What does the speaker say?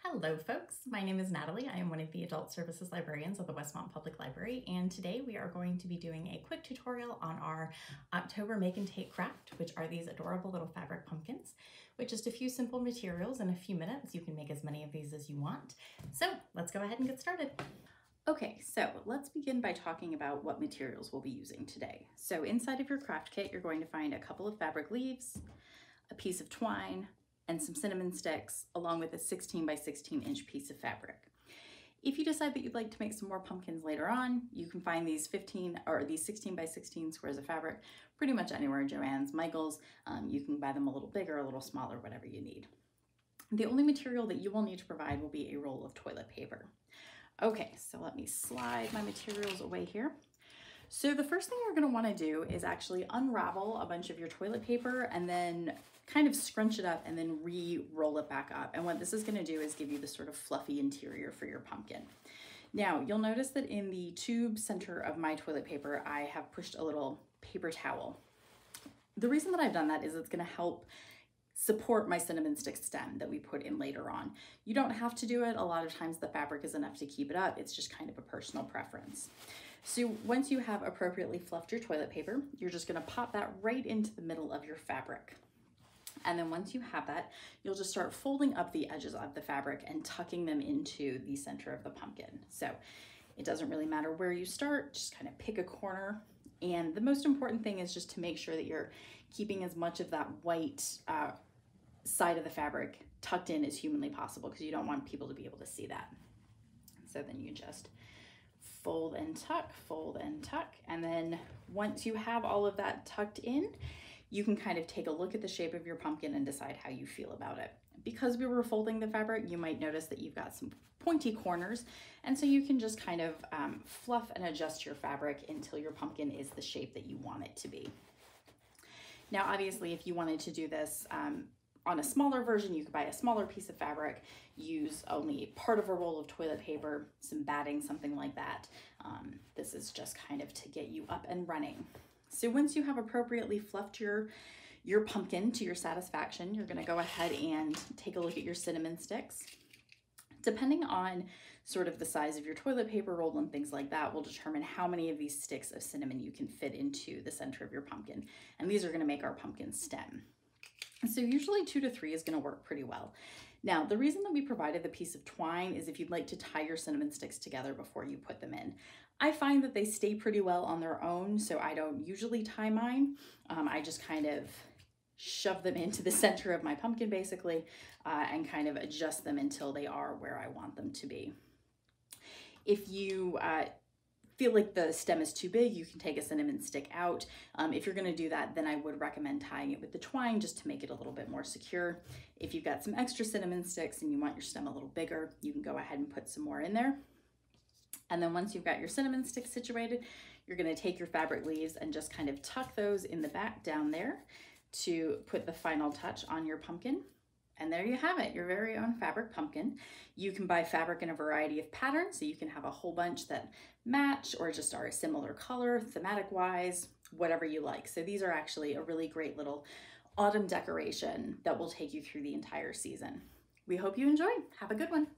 Hello folks, my name is Natalie. I am one of the Adult Services Librarians of the Westmont Public Library, and today we are going to be doing a quick tutorial on our October Make and Take craft, which are these adorable little fabric pumpkins. With just a few simple materials in a few minutes, you can make as many of these as you want. So let's go ahead and get started. Okay, so let's begin by talking about what materials we'll be using today. So inside of your craft kit, you're going to find a couple of fabric leaves, a piece of twine, and some cinnamon sticks, along with a 16 by 16 inch piece of fabric. If you decide that you'd like to make some more pumpkins later on, you can find these 16 by 16 squares of fabric pretty much anywhere, Joann's, Michael's. You can buy them a little bigger, a little smaller, whatever you need. The only material that you will need to provide will be a roll of toilet paper. Okay, so let me slide my materials away here. So the first thing you're going to want to do is actually unravel a bunch of your toilet paper and then kind of scrunch it up and then re-roll it back up. And what this is going to do is give you this sort of fluffy interior for your pumpkin. Now, you'll notice that in the tube center of my toilet paper, I have pushed a little paper towel. The reason that I've done that is it's going to help support my cinnamon stick stem that we put in later on. You don't have to do it. A lot of times the fabric is enough to keep it up. It's just kind of a personal preference. So once you have appropriately fluffed your toilet paper, you're just going to pop that right into the middle of your fabric. And then once you have that, you'll just start folding up the edges of the fabric and tucking them into the center of the pumpkin. So it doesn't really matter where you start, just kind of pick a corner. And the most important thing is just to make sure that you're keeping as much of that white side of the fabric tucked in as humanly possible, because you don't want people to be able to see that. So then you just fold and tuck, and then once you have all of that tucked in, you can kind of take a look at the shape of your pumpkin and decide how you feel about it. Because we were folding the fabric, you might notice that you've got some pointy corners, and so you can just kind of fluff and adjust your fabric until your pumpkin is the shape that you want it to be. Now, obviously, if you wanted to do this on a smaller version, you could buy a smaller piece of fabric, use only part of a roll of toilet paper, some batting, something like that. This is just kind of to get you up and running. So once you have appropriately fluffed your pumpkin to your satisfaction, you're going to go ahead and take a look at your cinnamon sticks. Depending on sort of the size of your toilet paper roll and things like that will determine how many of these sticks of cinnamon you can fit into the center of your pumpkin. And these are going to make our pumpkin stem. So usually 2 to 3 is going to work pretty well. Now, the reason that we provided the piece of twine is if you'd like to tie your cinnamon sticks together before you put them in. I find that they stay pretty well on their own, so I don't usually tie mine. I just kind of shove them into the center of my pumpkin basically and kind of adjust them until they are where I want them to be. If you feel like the stem is too big, you can take a cinnamon stick out. If you're gonna do that, then I would recommend tying it with the twine just to make it a little bit more secure. If you've got some extra cinnamon sticks and you want your stem a little bigger, you can go ahead and put some more in there. And then once you've got your cinnamon sticks situated, you're gonna take your fabric leaves and just kind of tuck those in the back down there to put the final touch on your pumpkin. And there you have it, your very own fabric pumpkin. You can buy fabric in a variety of patterns, so you can have a whole bunch that match or just are a similar color, thematic wise, whatever you like. So these are actually a really great little autumn decoration that will take you through the entire season. We hope you enjoy. Have a good one.